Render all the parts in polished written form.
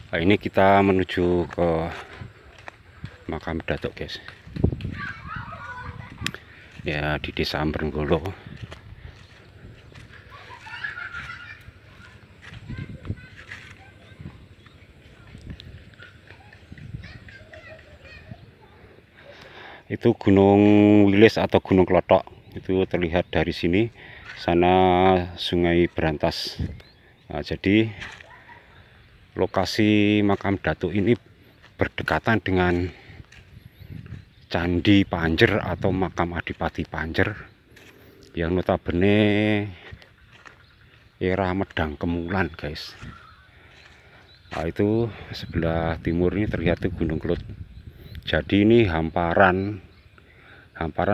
Nah, ini kita menuju ke makam Datuk, guys. Ya, di Desa Ambrenggolo. Itu Gunung Wilis atau Gunung Klothok. Itu terlihat dari sini. Sana Sungai Berantas. Nah, jadi lokasi makam Datuk ini berdekatan dengan Candi Panjer atau makam Adipati Panjer yang notabene era Medang Kemulan, guys. Nah, itu sebelah timur ini terlihat tuh Gunung Kelut. Jadi ini hamparan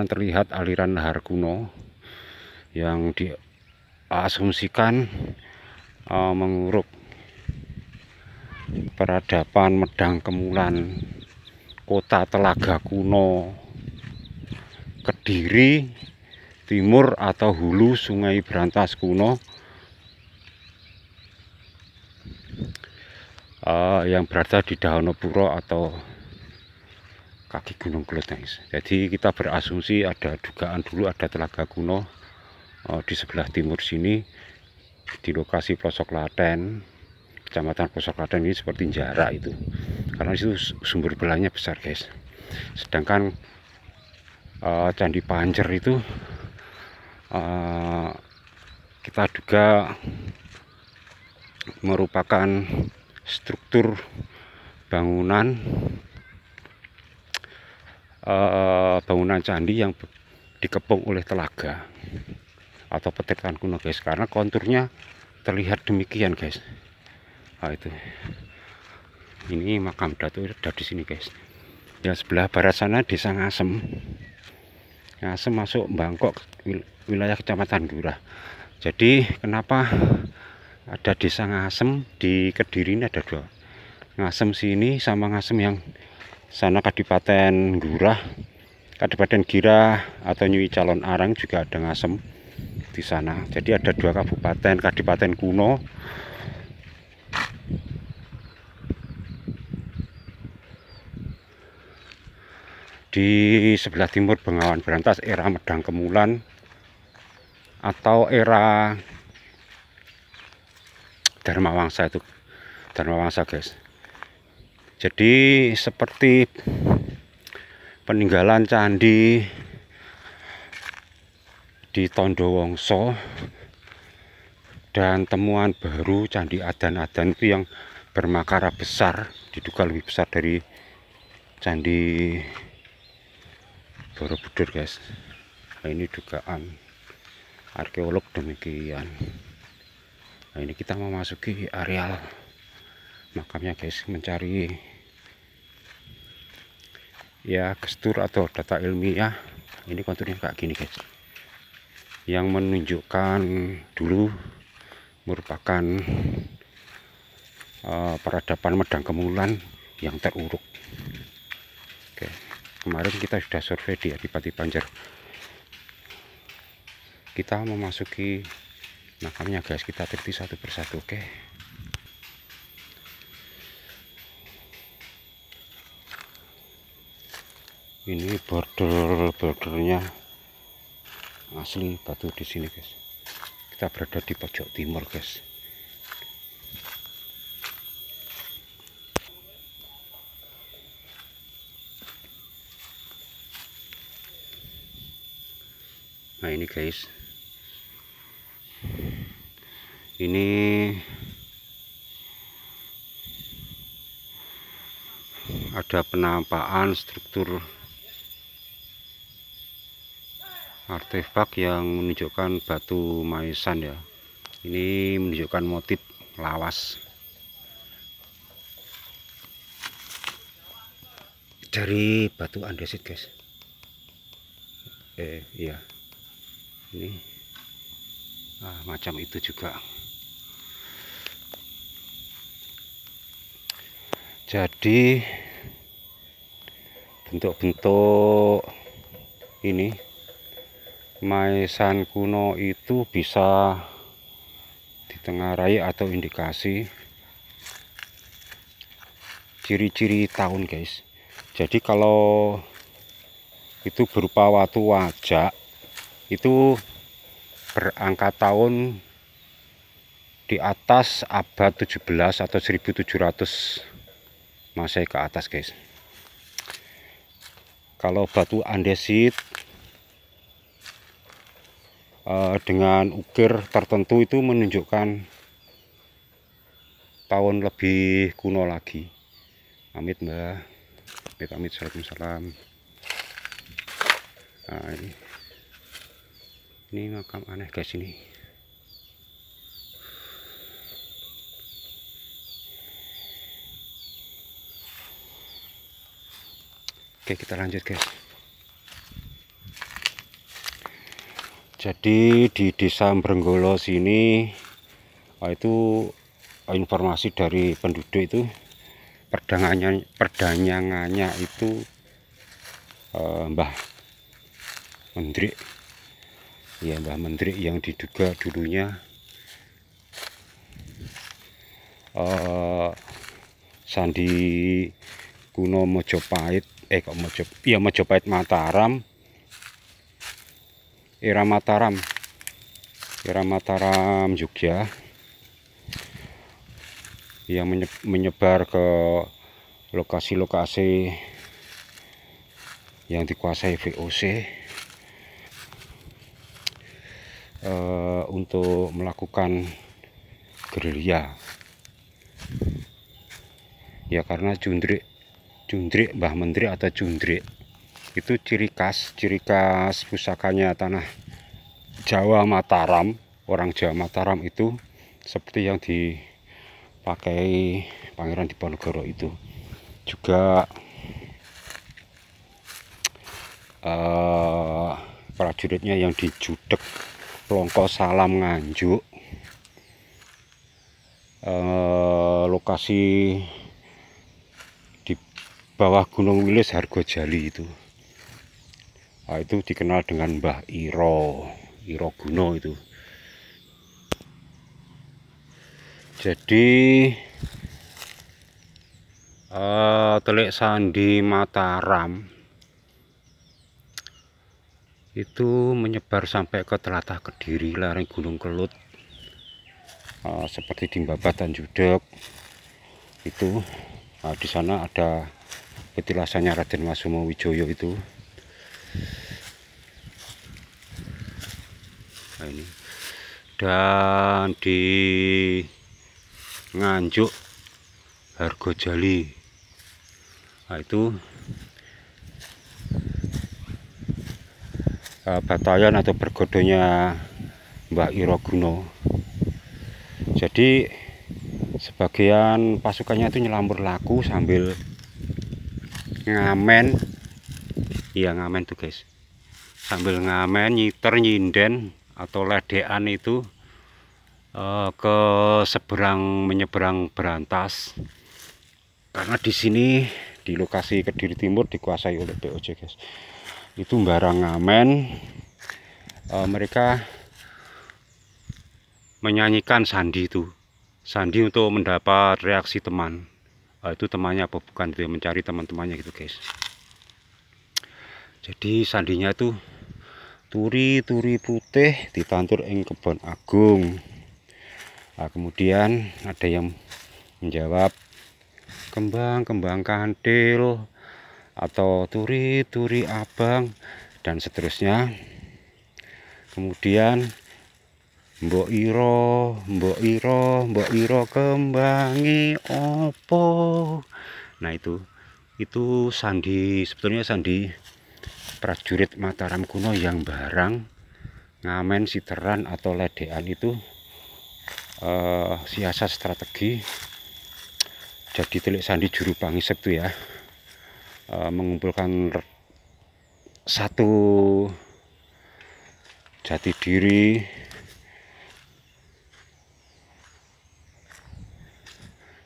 terlihat aliran lahar kuno yang diasumsikan menguruk peradaban Medang Kemulan, kota Telaga kuno, Kediri timur atau hulu Sungai Berantas kuno, yang berada di Dahanopuro atau kaki Gunung Kelut, guys. Jadi kita berasumsi ada dugaan dulu ada telaga kuno di sebelah timur sini, di lokasi Pelosok Klaten, Kecamatan Pelosok Klaten ini seperti jarak itu, karena itu sumber belahnya besar, guys. Sedangkan Candi Panjer itu kita duga merupakan struktur bangunan candi yang dikepung oleh telaga atau petikan kuno, guys, karena konturnya terlihat demikian, guys. Nah, itu ini makam Datuk ada di sini, guys. Ya, sebelah barat sana Desa Ngasem masuk Bangkok, wilayah Kecamatan Gurah. Jadi kenapa ada Desa Ngasem di Kediri ini? Ada dua, Ngasem sini sama Ngasem yang sana Kadipaten Gurah, Kadipaten Gira atau Nyui Calon Arang juga ada Ngasem di sana. Jadi ada dua kadipaten kuno di sebelah timur Bengawan Berantas era Medang Kemulan atau era Dharma Wangsa, itu Dharma Wangsa, guys. Jadi seperti peninggalan candi di Tondowongso dan temuan baru Candi Adan-Adan itu yang bermakara besar, diduga lebih besar dari Candi Borobudur, guys. Nah, ini dugaan arkeolog demikian. Nah, ini kita memasuki areal makamnya, guys, mencari ya gestur atau data ilmiah. Ini konturnya kayak gini, guys, yang menunjukkan dulu merupakan peradaban Medang Kemulan yang teruruk. Oke, kemarin kita sudah survei di Adipati Panjer. Kita memasuki makamnya, guys. Kita teliti satu persatu. Oke, ini bordernya asli batu di sini, guys. Kita berada di pojok timur, guys. Nah, ini, guys, ini ada penampakan struktur artefak yang menunjukkan batu maesan, ya. Ini menunjukkan motif lawas dari batu andesit, guys. Iya, ini macam itu juga. Jadi bentuk-bentuk ini maesan kuno itu bisa ditengarai atau indikasi ciri-ciri tahun guys. Jadi kalau itu berupa watu wajak itu berangka tahun di atas abad 17 atau 1700 Masehi ke atas guys. Kalau batu andesit dengan ukir tertentu itu menunjukkan tahun lebih kuno lagi. Amit mbah, amit salam. Nah, ini makam aneh guys ini. Oke, kita lanjut guys. Jadi di desa Brenggolo sini itu informasi dari penduduk itu perdanyangannya itu Mbah Menteri, ya Mbah Menteri yang diduga dulunya Sandi kuno Mojopahit, Mojopahit Mataram, era Mataram Jogja, yang menyebar ke lokasi-lokasi yang dikuasai VOC untuk melakukan gerilya. Ya karena Jundrik Mbah Menteri atau Jundrik itu ciri khas pusakanya tanah Jawa Mataram. Orang Jawa Mataram itu seperti yang dipakai Pangeran Diponegoro itu. Juga prajuritnya yang dijudek Plongko Salam Nganjuk, lokasi di bawah Gunung Wilis Hargojali itu. Nah, itu dikenal dengan Mbah Iro Guno itu. Jadi Telik Sandi Mataram itu menyebar sampai ke Tlatah Kediri, lereng Gunung Kelut, seperti di Babat dan Judek itu. Nah, di sana ada petilasannya Raden Wasumo Wijoyo itu. Nah, ini dan di Nganjuk Hargojali, nah itu batayan atau bergodonya Mbah Iro Guno. Jadi sebagian pasukannya itu nyelambur laku sambil ngamen, iya ngamen tuh guys, sambil ngamen, nyiter, nyinden atau ledean itu ke menyeberang Berantas. Karena di sini di lokasi Kediri Timur dikuasai oleh POJ guys. Itu barang ngamen, mereka menyanyikan sandi itu, sandi untuk mendapat reaksi teman. Itu temannya apa bukan, dia mencari teman-temannya gitu guys. Jadi sandinya itu turi putih ditantur ing kebon agung. Nah, kemudian ada yang menjawab kembang kantil atau turi abang dan seterusnya. Kemudian Mbok Iro kembangi opo. Nah itu sandi, sebetulnya sandi prajurit Mataram kuno yang barang ngamen, siteran atau ledean itu siasat strategi. Jadi Telik Sandi Juru Pangisep itu ya, mengumpulkan satu jati diri,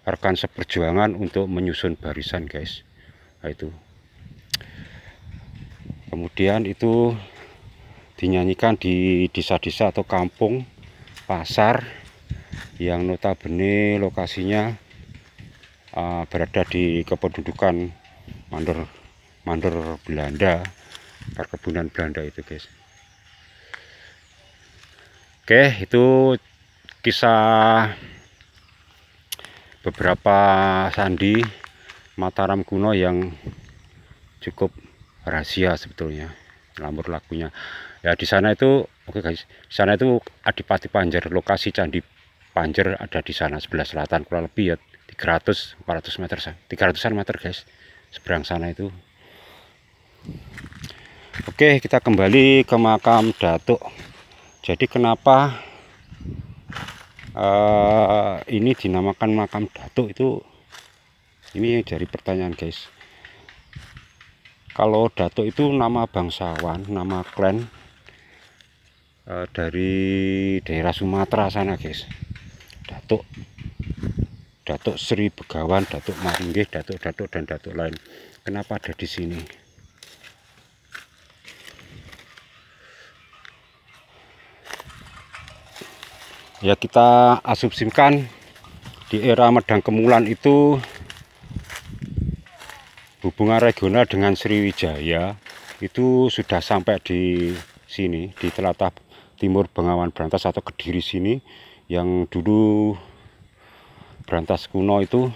rekan seperjuangan untuk menyusun barisan guys. Nah, itu kemudian itu dinyanyikan di desa-desa atau kampung pasar yang notabene lokasinya berada di kependudukan Mandor Belanda, perkebunan Belanda itu guys. Oke, itu kisah beberapa sandi Mataram kuno yang cukup rahasia sebetulnya lamur lakunya. Ya di sana itu, oke guys, di sana itu Adipati Panjer, lokasi Candi Panjer ada di sana sebelah selatan, kurang lebih ya 300-400 meter, 300-an meter guys, seberang sana itu. Oke, kita kembali ke makam Datuk. Jadi kenapa ini dinamakan makam Datuk itu? Ini jadi pertanyaan guys. Kalau Datuk itu nama bangsawan, nama klan dari daerah Sumatera sana guys. Datuk Sri Begawan, Datuk Maringgih, Datuk dan Datuk lain. Kenapa ada di sini? Ya kita asumsikan di era Medang Kemulan itu hubungan regional dengan Sriwijaya itu sudah sampai di sini, di Telatah Timur Bengawan Brantas atau Kediri sini, yang dulu Brantas kuno itu,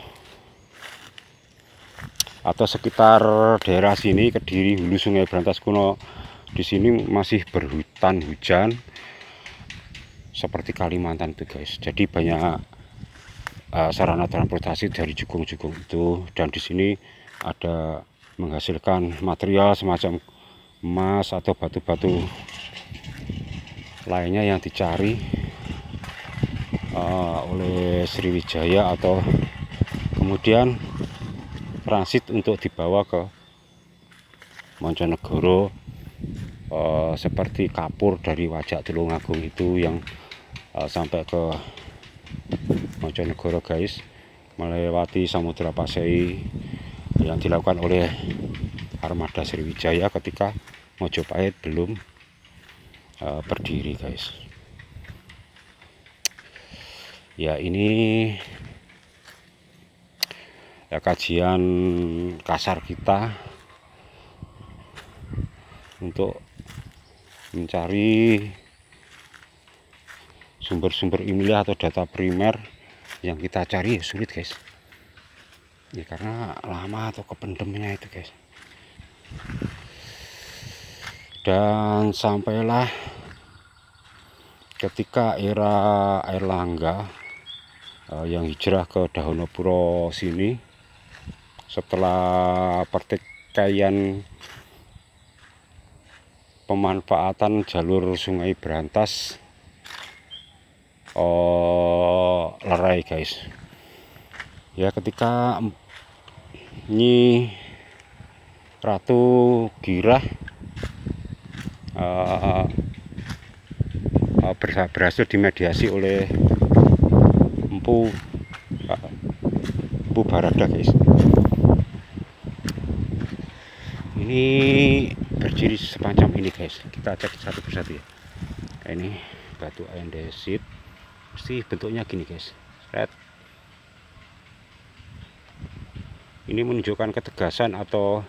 atau sekitar daerah sini Kediri, hulu Sungai Brantas kuno di sini masih berhutan hujan seperti Kalimantan itu guys. Jadi banyak sarana transportasi dari jukung-jukung itu, dan di sini ada menghasilkan material semacam emas atau batu-batu lainnya yang dicari oleh Sriwijaya, atau kemudian transit untuk dibawa ke Monconegoro, seperti kapur dari Wajak Tulungagung itu yang sampai ke Monconegoro guys, melewati Samudra Pasai yang dilakukan oleh armada Sriwijaya ketika Mojopahit belum berdiri guys. Ya ini ya kajian kasar kita untuk mencari sumber-sumber ilmiah atau data primer yang kita cari sulit guys ya, karena lama atau kependemnya itu guys. Dan sampailah ketika era Airlangga yang hijrah ke Dahonopuro sini setelah pertikaian pemanfaatan jalur Sungai Brantas lerai guys. Ya ketika Nyi Ratu Girah berhasil dimediasi oleh Empu Barada guys. Ini berdiri semacam ini guys, kita cek satu persatu ya. Ini batu andesit, mesti bentuknya gini guys. Red. Ini menunjukkan ketegasan atau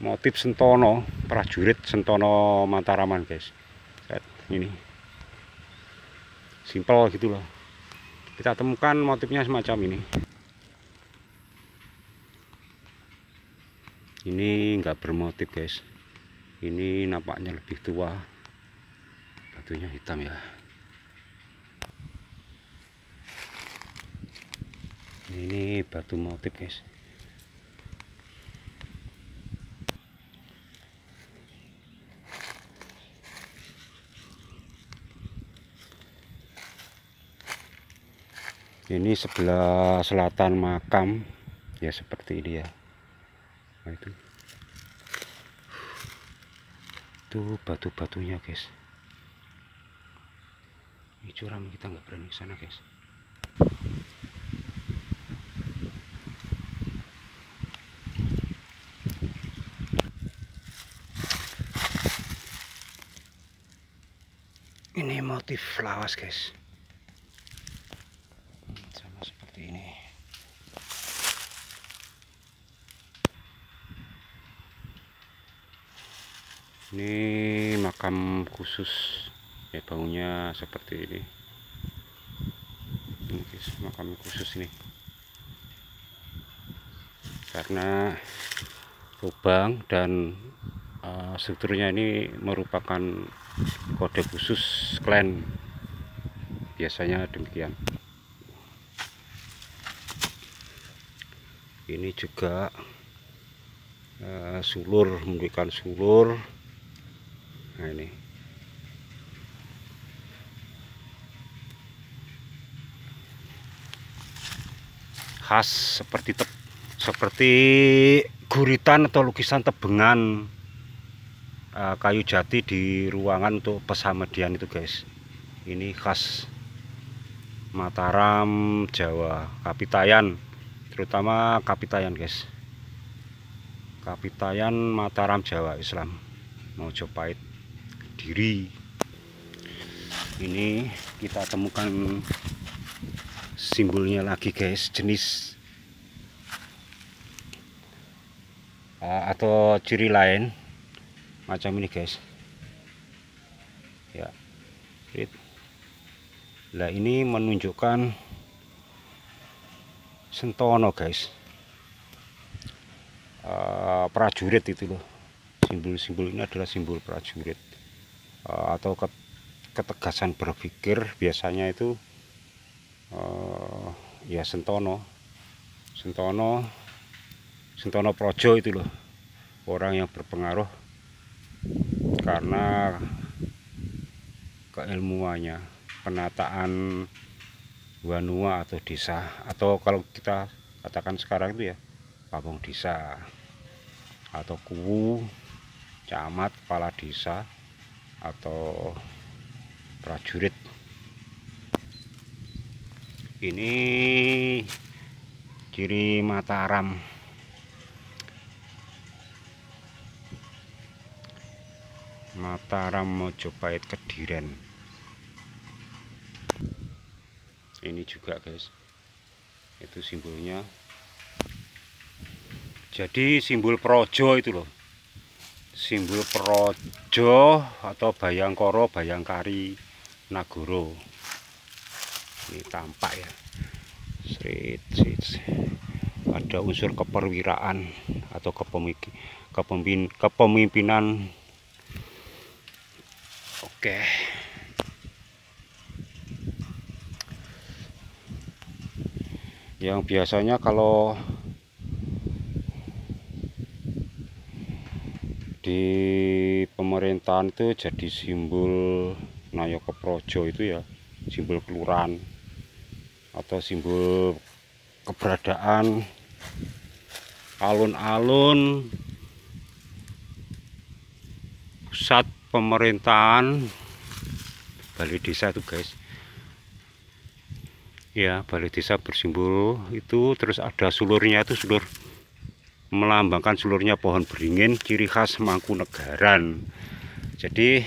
motif Sentono, prajurit Sentono Mataraman guys. Red. Ini simpel gitu loh. Kita temukan motifnya semacam ini. Ini enggak bermotif guys. Ini nampaknya lebih tua. Batunya hitam ya. Ini batu motif guys. Ini sebelah selatan makam ya, seperti ini ya. Nah, itu batu-batunya guys. Ini curam, kita nggak berani ke sana guys. Ini motif lawas guys, sama seperti ini. Ini makam khusus ya, bangunnya seperti ini. Ini guys, makam khusus ini karena lubang dan strukturnya ini merupakan kode khusus klan, biasanya demikian. Ini juga sulur, menunjukkan sulur. Nah ini khas seperti guritan atau lukisan tebengan kayu jati di ruangan untuk pesamedian itu guys. Ini khas Mataram, Jawa, Kapitayan, terutama Kapitayan guys. Kapitayan Mataram, Jawa, Islam, Mojopahit, Kediri. Ini kita temukan simbolnya lagi guys, jenis atau ciri lain macam ini guys ya. Nah ini menunjukkan sentono guys, prajurit itu loh. Simbol-simbol ini adalah simbol prajurit atau ketegasan berpikir. Biasanya itu ya sentono projo itu loh, orang yang berpengaruh karena keilmuannya, penataan wanua atau desa, atau kalau kita katakan sekarang itu ya pabong desa, atau kuwu, camat, kepala desa, atau prajurit. Ini ciri Mataram. Mataram Mojopahit Kediren. Ini juga guys, itu simbolnya. Jadi simbol projo itu loh, simbol projo atau Bayangkara, Bayangkari, Nagoro. Ini tampak ya, ada unsur keperwiraan atau kepemimpinan. Oke. Yang biasanya kalau di pemerintahan itu jadi simbol Nayaka Projo itu ya, simbol kelurahan atau simbol keberadaan alun-alun pusat pemerintahan balai desa itu guys ya. Balai desa bersimbol itu, terus ada sulurnya, itu sulur melambangkan sulurnya pohon beringin, ciri khas Mangkunegaran. Jadi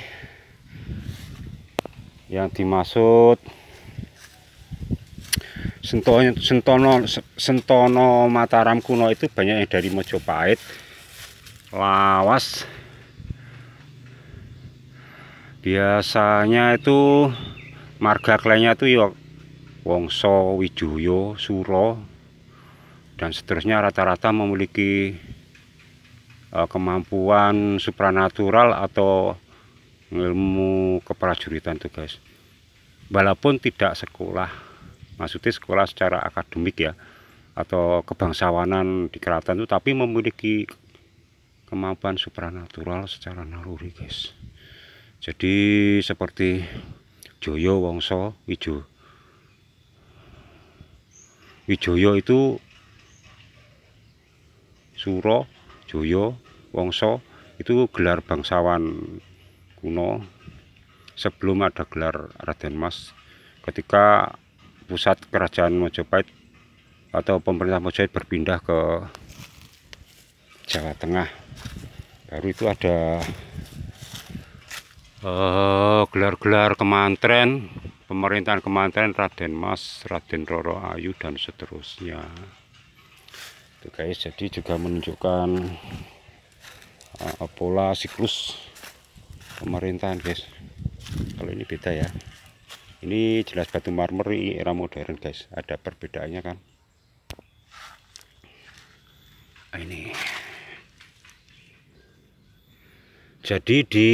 yang dimaksud sentono Mataram kuno itu banyak yang dari Mojopahit, lawas. Biasanya itu marga klannya itu ya Wongso, Wijoyo, Suro, dan seterusnya. Rata-rata memiliki kemampuan supranatural atau ilmu keprajuritan tuh guys. Walaupun tidak sekolah, maksudnya sekolah secara akademik ya, atau kebangsawanan di keraton itu, tapi memiliki kemampuan supranatural secara naluri guys. Jadi seperti Joyo, Wongso, Wijoyo itu Suro, Joyo, Wongso itu gelar bangsawan kuno sebelum ada gelar Raden Mas. Ketika pusat kerajaan Mojopahit atau pemerintah Mojopahit berpindah ke Jawa Tengah, baru itu ada gelar-gelar kemantren, pemerintahan kemantren Raden Mas, Raden Roro Ayu, dan seterusnya itu guys. Jadi juga menunjukkan pola siklus pemerintahan guys. Kalau ini beda ya, ini jelas batu marmer era modern guys, ada perbedaannya kan. Ini jadi di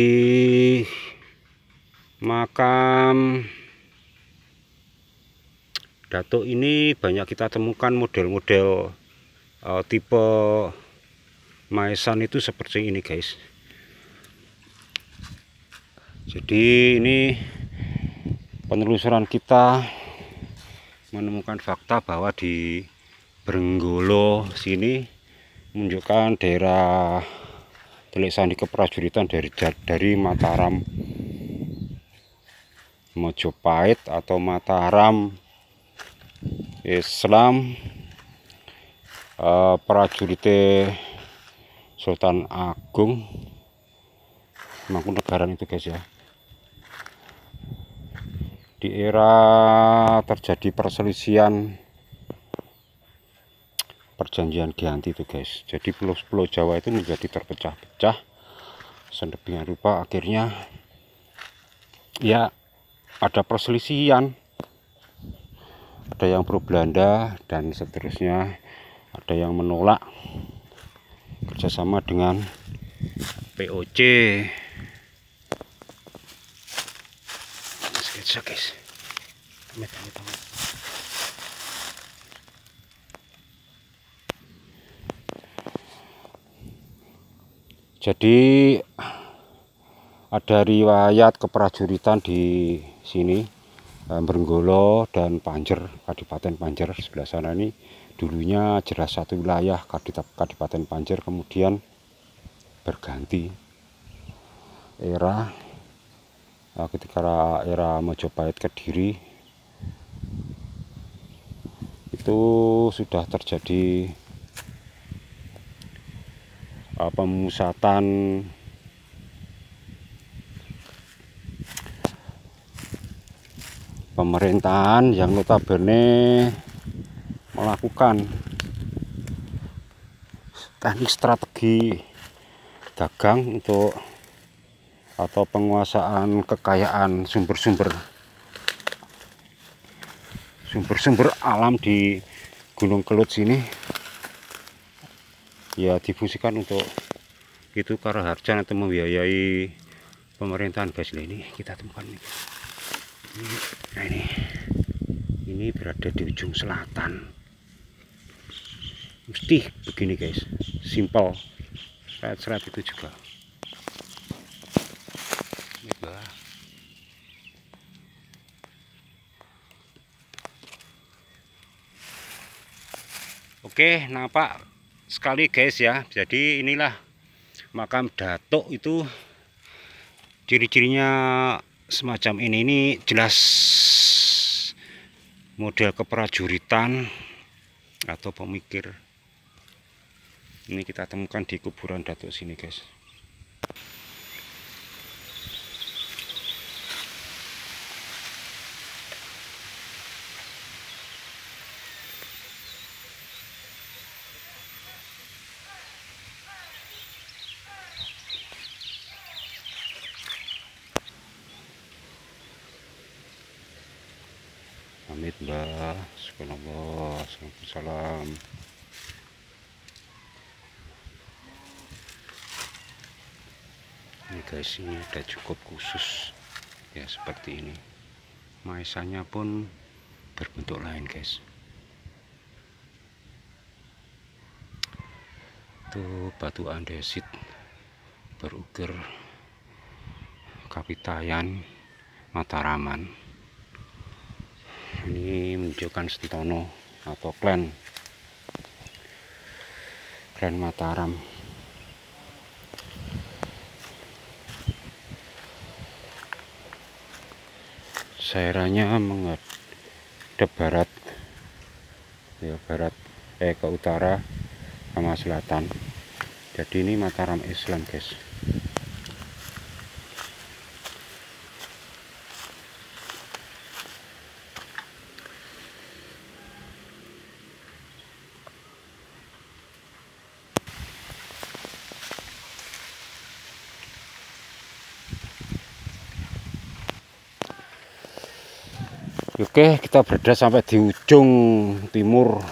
makam Datuk ini banyak kita temukan model-model tipe maesan itu seperti ini guys. Jadi ini penelusuran kita menemukan fakta bahwa di Brenggolo sini menunjukkan daerah Telik Sandi keprajuritan dari Mataram Mojopahit atau Mataram Islam, prajurit Sultan Agung Mangkunegaran itu guys ya. Di era terjadi perselisihan perjanjian Giyanti itu guys, jadi pulau-pulau Jawa itu menjadi terpecah-pecah sedemikian rupa, akhirnya ya ada perselisihan, ada yang pro Belanda dan seterusnya, ada yang menolak kerjasama dengan POC. Sketsa guys, amit. Jadi ada riwayat keprajuritan di sini, Brenggolo dan Panjer, Kadipaten Panjer sebelah sana ini dulunya jelas satu wilayah Kadipaten Panjer, kemudian berganti era ketika era Mojopahit Kediri itu sudah terjadi pemusatan pemerintahan yang notabene melakukan teknik strategi dagang untuk atau penguasaan kekayaan sumber-sumber alam di Gunung Kelut sini ya, difungsikan untuk itu Karaharjan atau membiayai pemerintahan guys. Ini kita temukan nih. Nah ini berada di ujung selatan, mesti begini guys, simpel, seret-seret itu juga. Oke, nampak sekali guys ya. Jadi inilah makam Datuk itu, ciri-cirinya semacam ini jelas model keprajuritan atau pemikir. Ini kita temukan di kuburan Datuk sini guys. Amit Mbah, subhanallah, salam. Ini guys, ini udah cukup khusus ya, seperti ini. Maesanya pun berbentuk lain guys. Itu batu andesit berukir Kapitayan Mataraman. Ini menunjukkan Sentono atau klan Mataram. Daerahnya menghadap barat ya, ke utara sama selatan. Jadi ini Mataram Islam guys. Oke, kita berada sampai di ujung timur,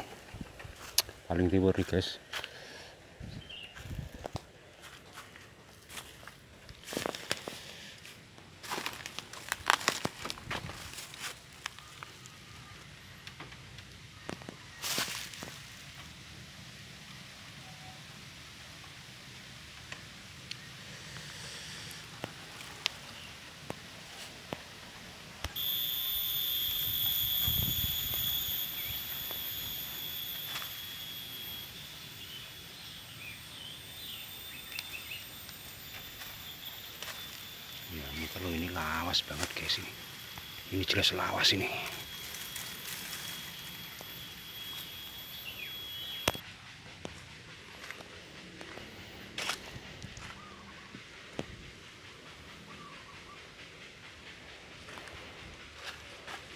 paling timur nih guys. Ya, ini kalau ini lawas banget guys ini. Ini jelas lawas ini.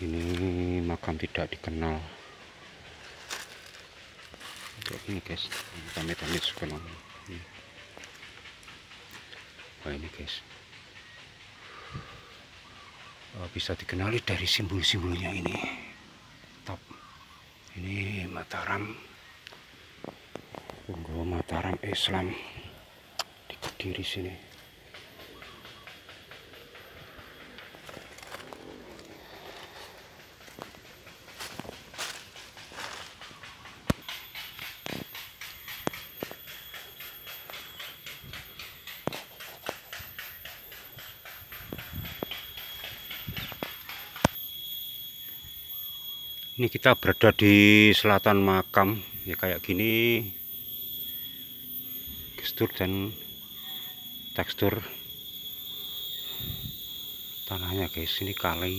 Ini makam tidak dikenal. Untuk ini guys, tamit-tamit sekolah. Wah ini guys. Bisa dikenali dari simbol-simbolnya ini. Top. Ini Mataram. Logo Mataram Islam di Kediri sini. Ini kita berada di selatan makam, ya kayak gini gestur dan tekstur tanahnya guys. Ini kali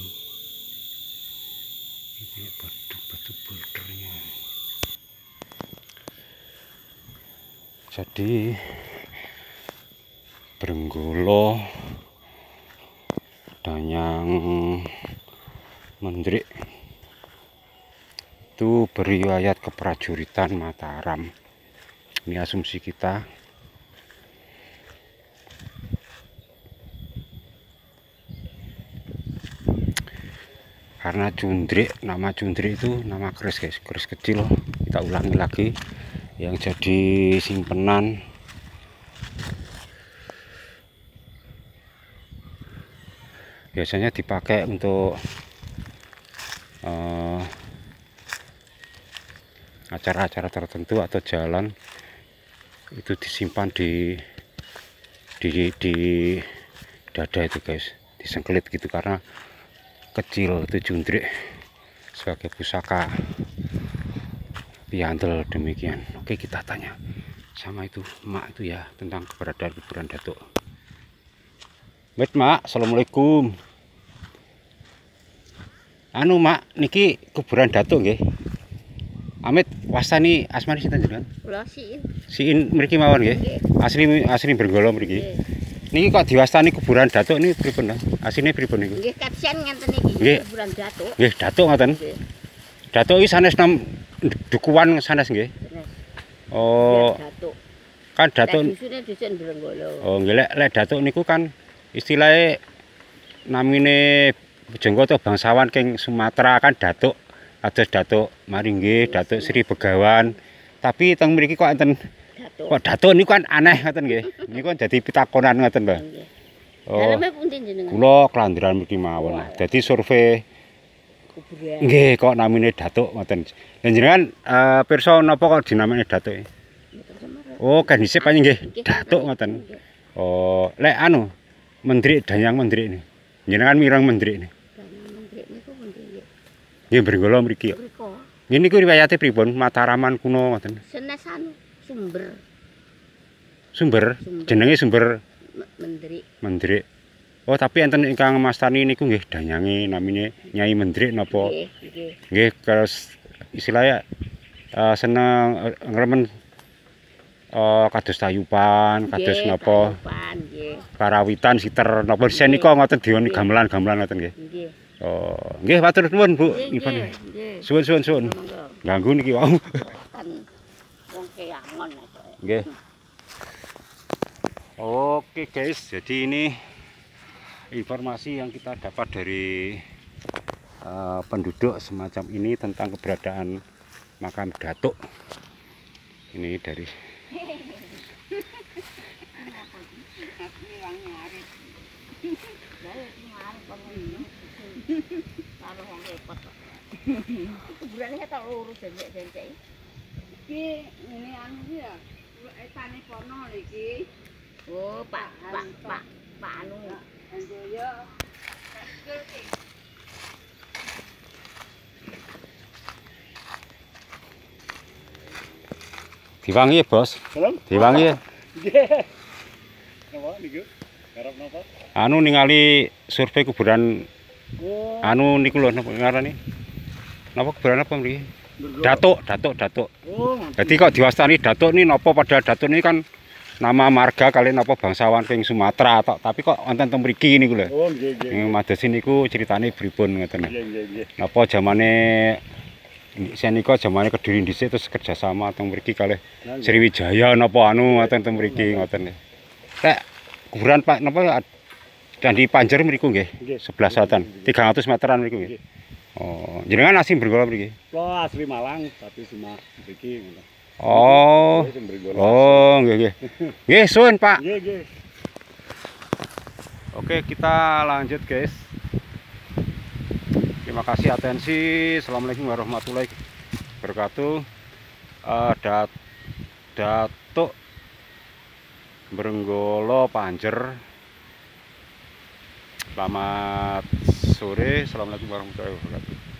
ini batu bouldernya. Jadi Brenggolo, Danyang, Mendrik itu beriwayat keprajuritan Mataram. Ini asumsi kita. Karena Cundrik, nama Cundrik itu nama keris guys, keris kecil. Kita ulangi lagi, yang jadi simpenan biasanya dipakai untuk acara-acara tertentu atau jalan, itu disimpan di dada itu guys, disengkelit gitu karena kecil. Itu Cundrik sebagai pusaka piandel demikian. Oke, kita tanya sama itu mak itu ya tentang keberadaan kuburan Datuk. Mak, assalamualaikum. Anu mak, niki kuburan Datuk nggih. Amit wastani asmani sinten jenengan? Kula Siin. Siin mriki mawon nggih. Asli Brenggolo mriki. Niki kok diwastani kuburan Datuk ini pripun? Asline pripun niku? Nggih kapsian ngenten iki kuburan Datuk. Nggih, Datuk ngoten. Datuk iki sanes nom dukuhan sanes nggih. Oh. Datuk. Kan Datuk Dusune dusun Brenggolo. Oh, nggih lek Datuk niku kan istilahnya namine Jenggoto bangsawan king Sumatera kan Datuk. Ados Datuk Maringgi, Datuk Sri Begawan. Tapi teng mriki kok enten Datuk. kok Datuk niku kan aneh ngoten nggih. Niku kan dadi pitakonan ngoten lho. Oh. Daleme pundi jenengan? Kula kelandiran mriki mawon. Dadi survei Kuburan. nggih kok namine Datuk ngoten. Lah jenengan pirsa napa kok dinamani Datuk? Oh, kan dhisik panjang nggih Datuk ngoten. Oh, lek anu Mendrik Danyang Mendrik ini. Jenengan mireng Mendrik ini. Nggih Brenggolo mriki. Nggih niku riwayate pripun? Mataraman kuno ngoten. Senes anu sumber. Sumber. Jenenge Sumber Mendrik. Mendrik. Oh, tapi enten ingkang mastani niku nggih danyange namine Nyai Mendrik napa? Nggih. Nggih, terus istilahnya seneng ngremen kados tayupan, kados napa? Nggih. Karawitan siter napa sen nika ngoten diwon gamelan-gamelan ngoten nggih. Nggih. Oh, nggih matur nuwun Bu. Nggih. Suwun. Ganggu niki wau. Kan wong keangon aja. Nggih. Oke guys, jadi ini informasi yang kita dapat dari penduduk semacam ini tentang keberadaan makam Datuk. Ini dari kuburannya tak lurus jengkek-jengkek. Iki ngene anu iki ya. Etane kono iki. Oh, Pak anu. Andoyo. diwangi ya, Bos. Diwangi ya. Nggih. Napa niku? Garap napa? Anu ningali survei kuburan Oh, anu niku lho napa ngarani? Napa kuburan apa mriki? Datuk. oh, Jadi kok diwastani Datuk ini napa padahal Datuk ini kan nama marga kalian napa bangsawan king Sumatera tok, tapi kok wonten teng mriki niku lho. oh, nggih, nggih. Ing Madesi niku critane pripun ngoten. Nggih, nggih, nggih. Napa zamane senika zamane Kediri dhisik terus kerjasama teng mriki kalih Sriwijaya napa anu ngoten teng mriki ngoten. Rek kuburan Pak napa Candi Panjer mriku nggih. Nggih. Sebelah selatan. 300 meteran mriku nggih. Oh, jenengan asli Mbrenggola mriki. Kula asli Malang tapi cuma mriki ngoten. Oh. Nggih, Mbrenggola. Oh, nggih nggih. Nggih, suwun, Pak. Nggih, nggih. Oke, kita lanjut, guys. Terima kasih atensi. Assalamualaikum warahmatullahi wabarakatuh. Datuk Mbrenggola Panjer. Selamat sore. Assalamualaikum warahmatullahi wabarakatuh.